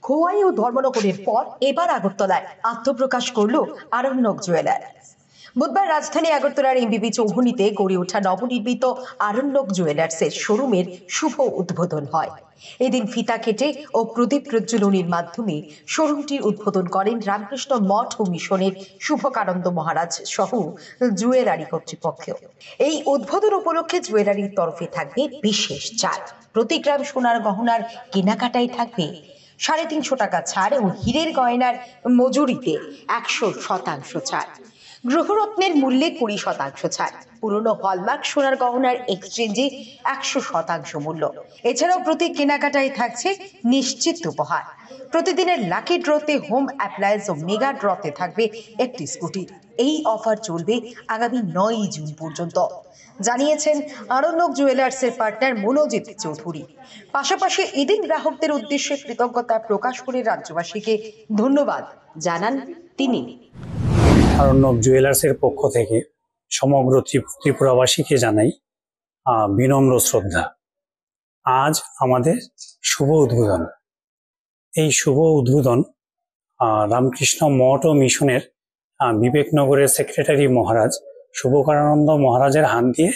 খোয়াই ও ধর্মনগরের পর এবার আগরতলায় আত্মপ্রকাশ করল আরণ্যক জুয়েলার। বুধবার রাজধানী আগরতলার এমবিবি চৌমুহনীতে গড়ে ওঠা নবনির্মিত আরণ্যক জুয়েলার্সের শোরুমের শুভ উদ্বোধন হয়। এদিন ফিতা কেটে ও প্রদীপ প্রজ্বলনীর মাধ্যমে শোরুমটির উদ্বোধন করেন রামকৃষ্ণ মঠ ও মিশনের শুভকানন্দ মহারাজ সহ জুয়েলারি কর্তৃপক্ষ। এই উদ্বোধন উপলক্ষে জুয়েলারির তরফে থাকবে বিশেষ ছাড়। প্রতি গ্রাম সোনার গহনার কেনাকাটায় থাকবে 350 টাকা ছাড় এবং হীরের গয়নার মজুরিতে 100% ছাড়। গ্রহরত্নের মূল্যে 20% ছাড়। পুরনো হলমার্ক সোনার গহনার এক্সচেঞ্জে 100% মূল্য। এছাড়াও প্রতি কেনাকাটায় থাকছে নিশ্চিত উপহার। প্রতিদিনের লাকি ড্রতে হোম অ্যাপ্লায়েন্স ও মেগা ড্রতে থাকবে একটি স্কুটি। এই অফার চলবে আগামী 9 জুন পর্যন্ত, জানিয়েছেন আরণ্যক জুয়েলার্সের পার্টনার মনোজিৎ চৌধুরী। পাশাপাশি এদিন গ্রাহকদের উদ্দেশ্যে কৃতজ্ঞতা প্রকাশ করে রাজ্যবাসীকে ধন্যবাদ জানান তিনি। আরণ্যক জুয়েলার্সের পক্ষ থেকে সমগ্র ত্রিপুরাবাসীকে জানাই বিনম্র শ্রদ্ধা। আজ আমাদের শুভ উদ্বোধন। এই শুভ উদ্বোধন রামকৃষ্ণ মঠ ও মিশনের বিবেকনগরের সেক্রেটারি মহারাজ শুভকানন্দ মহারাজের হাত দিয়ে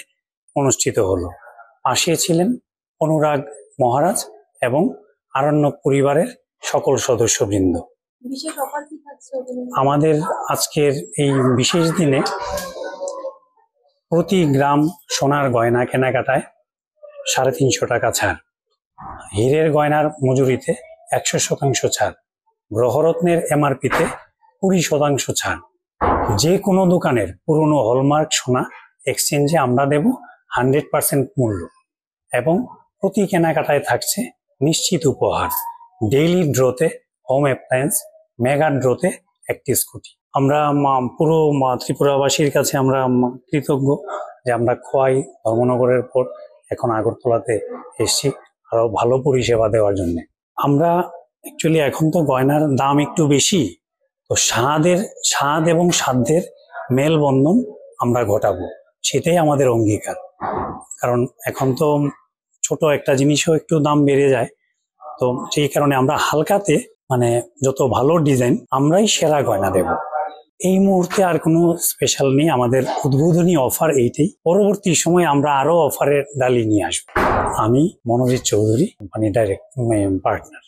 অনুষ্ঠিত হলো। পাশে ছিলেন অনুরাগ মহারাজ এবং আরণ্যক পরিবারের সকল সদস্যবৃন্দ। আমাদের আজকের এই বিশেষ দিনে প্রতি গ্রাম সোনার গয়না কেনাকাটায় 350 টাকা ছাড়, হীরের গয়নার মজুরিতে 100% ছাড়, গ্রহরত্নের এমআরপিতে 20% ছাড়। যে কোনো দোকানের পুরনো হলমার্ক সোনা এক্সচেঞ্জে আমরা দেব 100% মূল্য এবং প্রতি কেনাকাটায় থাকছে নিশ্চিত উপহার। ডেইলি ড্রতে হোম অ্যাপ্লায়েন্স, মেগা ড্রতে একটি স্কুটি। আমরা পুরো ত্রিপুরাবাসীর কাছে আমরা কৃতজ্ঞ যে আমরা খোয়াই ধর্মনগরের পর এখন আগরতলাতে এসেছি আরো ভালো পরিষেবা দেওয়ার জন্য। আমরা অ্যাকচুয়ালি এখন তো গয়নার দাম একটু বেশি, তো স্বাদ এবং সাধ্যের মেলবন্ধন আমরা ঘটাবো, সেটাই আমাদের অঙ্গীকার। কারণ এখন তো ছোট একটা জিনিসও একটু দাম বেড়ে যায়, তো সেই কারণে আমরা হালকাতে যত ভালো ডিজাইন আমরাই সেরা গয়না দেব। এই মুহূর্তে আর কোনো স্পেশাল নেই, আমাদের উদ্বোধনী অফার এইটাই। পরবর্তী সময় আমরা আরো অফারের ডালি নিয়ে আসবো। আমি Monojit Chowdhury, company direct partner.